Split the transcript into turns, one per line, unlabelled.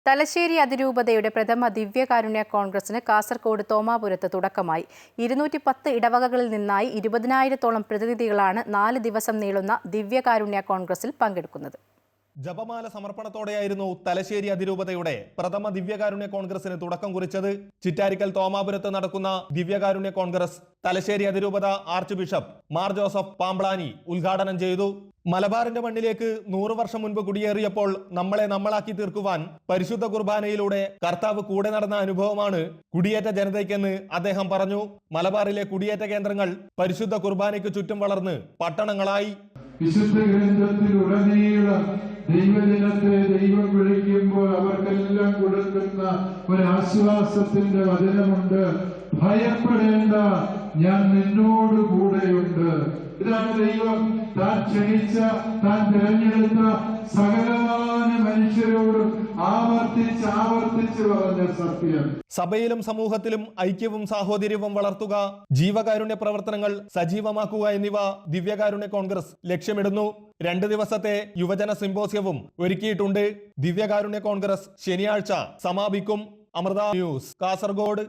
തലശ്ശേരി അതിരൂപതയുടെ പ്രഥമ ദിവ്യകാരുണ്യ കോൺഗ്രസിന് കാസർഗോഡ് തോമാപുരത്ത് തുടക്കമായി. 210 ഇടവകകളിൽ നിന്നായി 20,000-ഓളം പ്രതിനിധികളാണ് 4 ദിവസം നീളുന്ന ദിവ്യകാരുണ്യ കോൺഗ്രസിൽ പങ്കെടുക്കുന്നത്.
ജപമാല സമർപ്പണത്തോടെയായിരുന്നു തലശ്ശേരി അതിരൂപതയുടെ പ്രഥമ ദിവ്യകാരുണ്യ കോൺഗ്രസിന് തുടക്കം കുറിച്ചത്. ചിറ്റാരിക്കൽ തോമാപുരത്ത് നടക്കുന്ന ദിവ്യകാരുണ്യ കോൺഗ്രസ് തലശ്ശേരി അതിരൂപത arch bishop Mar Joseph Pamplany ഉദ്ഘാടനം ചെയ്തു. മലബാറിന്റെ മണ്ണിലേക്ക് 100 വർഷം മുൻപ് കുടിയേറിയപ്പോൾ നമ്മളെ നമ്മളാക്കി തീർക്കുവാൻ പരിശുദ്ധ കുർബാനയിലൂടെ കർത്താവ് കൂടെ നടന്ന അനുഭവമാണ് കുടിയേറ്റ ജനതയ്ക്കെന്ന് അദ്ദേഹം പറഞ്ഞു. മലബാറിലെ കുടിയേറ്റ കേന്ദ്രങ്ങൾ പരിശുദ്ധ കുർബാനയ്ക്ക് ചുറ്റും വളർന്ന് പട്ടണങ്ങളായി.
വിശുദ്ധ ഗ്രന്ഥത്തിലുടനീളം ദൈവജനത്തെ ദൈവം വിളിക്കുമ്പോൾ അവർക്കെല്ലാം കൊടുക്കുന്ന ഒരു ആശ്വാസത്തിന്റെ വചനമുണ്ട്. ഭയപ്പെടേണ്ട, ഞാൻ നിന്നോട് കൂടെയുണ്ട്. ഇതാണ് ദൈവം താൻ ക്ഷണിച്ച, താൻ തിരഞ്ഞെടുത്ത സകലമാന മനുഷ്യരോടും ആവർത്തിച്ച് പറഞ്ഞ സത്യം.
സഭയിലും സമൂഹത്തിലും ഐക്യവും സാഹോദര്യവും വളർത്തുക, ജീവകാരുണ്യ പ്രവർത്തനങ്ങൾ സജീവമാക്കുക എന്നിവ ദിവ്യകാരുണ്യ കോൺഗ്രസ് ലക്ഷ്യമിടുന്നു. 2 ദിവസത്തെ യുവജന സിംപോസിയവും ഒരുക്കിയിട്ടുണ്ട്. ദിവ്യകാരുണ്യ കോൺഗ്രസ് ശനിയാഴ്ച സമാപിക്കും. അമൃത ന്യൂസ്, കാസർഗോഡ്.